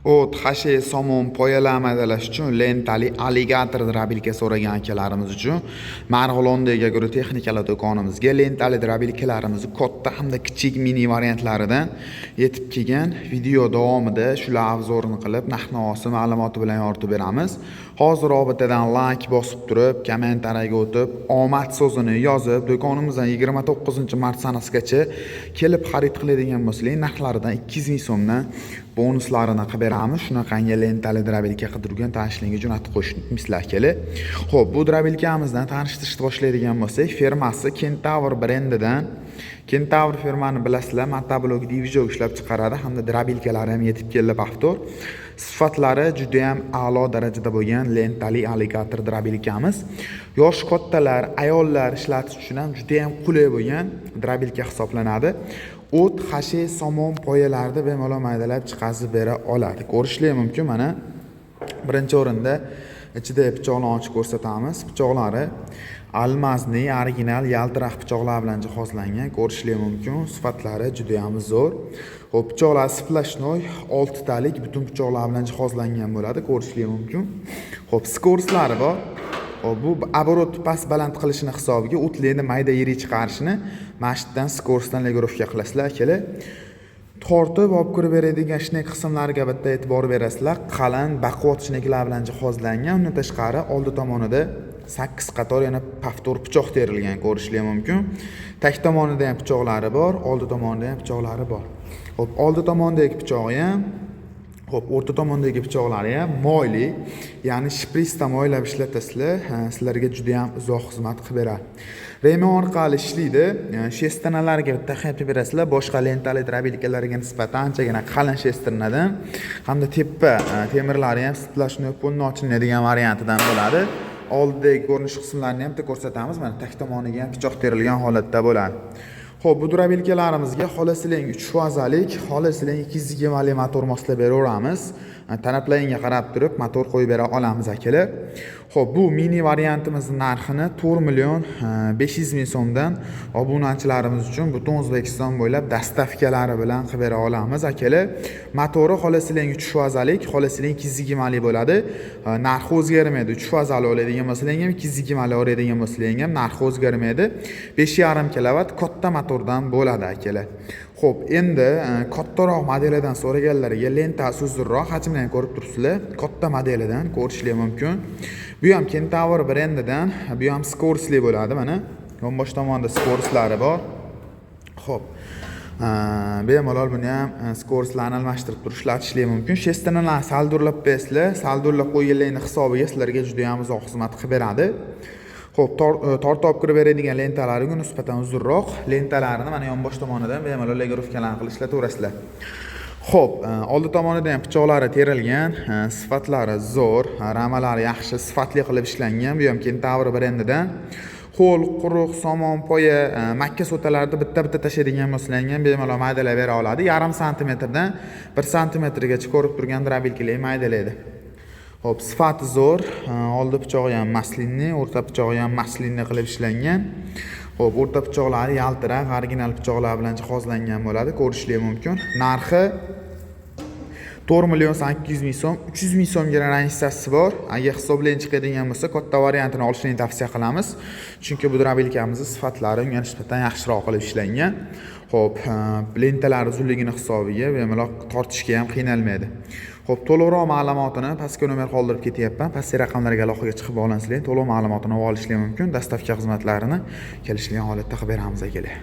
O't, hashe, somon, poyalar mazalash uchun lentali alligator drabilka so'ragan akalarimiz uchun Marg'ilondagi agrotexnikalar do'konimizga lentali drabilkalarimizni katta hamda kichik mini variantlaridan yetib kelgan. Video davomida shular avzorini qilib, narx-navosi ma'lumoti bilan yoritib beramiz. Hozir robitadan like bosib turib, kommentariyaga o'tib, omad so'zini yozib, do'konimizdan 29-mart sanasigacha kelib xarid qiladigan bo'lsangiz, narxlaridan 200 ming so'mdan bonuslarini qilib beramiz. Shunaqangi lentali drabilka qidirgan tanishlarga jo'natib qo'yishni mislar keli. Xo'p, bu drabilkamizdan tanishtirishni boshlaydigan bo'lsak, firmasi Kentaur brendidan. Kentaur firmani bilasizlar, motoblok divizyon ishlab chiqaradi hamda drabilkalari ham yetib keldi avtor. Sifatlari juda ham a'lo darajada bo'lgan lentali alligator drabilkamiz. Yosh kattalar, ayollar ishlatish uchun ham juda ham qulay bo'lgan drabilka hisoblanadi. O't, hashe, somon, poyalarni bemalol maydalab chiqazib bera oladi. Ko'rishlar mumkin. Mana birinchi o'rinda ichida pichoqlarni ochib ko'rsatamiz. Pichoqlari almazli, original, yaltiroq pichoqlar bilan jihozlangan. Ko'rishlar mumkin. Sifatlari juda ham zo'r. Xo'p, pichoqlar splashnoy 6 talik butun pichoqlar bilan jihozlangan bo'ladi. Ko'rishlar mumkin. Xo'p, skorslari bor. Bu оборот past baland qilishini hisobiga o'tlarni mayda yirik chiqarishni mashqdan skorsdan legirovka qilasizlar akalar. Tortib olib kirib beradigan shnek qismlariga bitta e'tibor berasizlar. Qalin baquvvat shneklar bilan jihozlangan. Undan tashqari oldi tomonida 8 qator yana paftor pichoq terilgan, ko'rishlar mumkin. Tag tomonida ham pichoqlari bor, oldi tomonida ham pichoqlari bor. Xo'p, oldi tomondagi pichog'i ham Xo'p, o'rta tomondagi pichoqlari ham moyli, ya'ni shpritsda moylab ishlatasizlar, sizlarga juda ham uzoq xizmat qilib beradi. Remon orqali ishlaydi. Shestanalarga bitta qaytib berasizlar, boshqa lentali drabilkalarga nisbatan anchagina qalin shestrinadan hamda tepa temirlari ham splashnoy polni ochiladigan variantidan bo'ladi. Oldidagi ko'rinish qismlarini ham bitta ko'rsatamiz. Mana tag tomoniga ham pichoq terilgan holatda bo'ladi. Xo'p, bu drabilkalarimizni xolasilang 3 fazalik, xolasilang 220 li motor moslab beraveramiz. Tanaplaringga qarab turib motor qo'yib bera olamiz akalar. Xo'p, bu mini variantimizning narxini 4 million 500 ming so'mdan obunachilarimiz uchun butun O'zbekiston bo'ylab dastavkalari bilan qilib bera olamiz akalar. Motori xolasilang 3 fazalik, xolasilang 220 li bo'ladi. Narxi o'zgarmaydi. 3 fazali oladigan bo'lsangiz ham 220 li oladigan bo'lsangiz ham narxi o'zgarmaydi. 5,5 kilovat katta motordan bo'ladi akalar. Xo'p, endi kattaroq modelidan so'raganlarga lentasi uzunroq, hajmini ham ko'rib turibsizlar. Katta modelidan ko'rishlar mumkin. Bu ham Kentaur brendidan, bu ham skorsli bo'ladi mana. Yonbosh tomonda skorslari bor. Xo'p. Bemalol buni ham skorslarni almashtirib turib ishlatishlar mumkin. Shestanalarni saldurlab bersizlar, saldurlab qo'yganlarning hisobiga sizlarga juda ham uzoq xizmat qilib beradi. Xo'p, tortib olib kirib beradigan lentalariga nisbatan uzunroq lentalarini mana yonbosh tomonidan bemalol legirovkalarni qilib ishlataverasizlar. Xo'p, oldi tomonida ham pichoqlari terilgan, sifatlari zo'r, ramalari yaxshi, sifatli qilib ishlangan. Bu ham Kentaur brendidan. Qo'l, quruq, somon, poya, makka so'talarni bitta-bitta tashlaydigan bo'lsangiz bemalol maydalab bera oladi. 0,5 santimetrdan 1 santimetrgacha ko'rib turgan drabilkalar maydalaydi. Xo'p, sifati zo'r. Oldi pichog'i ham maslinni, o'rta pichog'i ham maslinni qilib ishlangan. Xo'p, o'rta pichoqlari yaltiroq, original pichoqlar bilan jihozlangan bo'ladi. Ko'rishlar mumkin. Narxi 4 million 800 ming so'm, 300 ming so'mga ranjissasi bor. Agar hisoblanib chiqadigan bo'lsa, katta variantini olishni tavsiya qilamiz. Chunki bu drabilkamizning sifatlari unga nisbatan yaxshiroq qilib ishlangan. Xo'p, lentalar uzunligini hisobiga bemalol tortishga ham qiynalmaydi. Xo'p, to'liqroq ma'lumotini pastga nomer qoldirib ketyapman. Pastki raqamlarga aloqaga chiqib olansizlar, to'liq ma'lumotini olishlar mumkin. Dastavka xizmatlarini kelishgan holatda qilib beramiz akalar.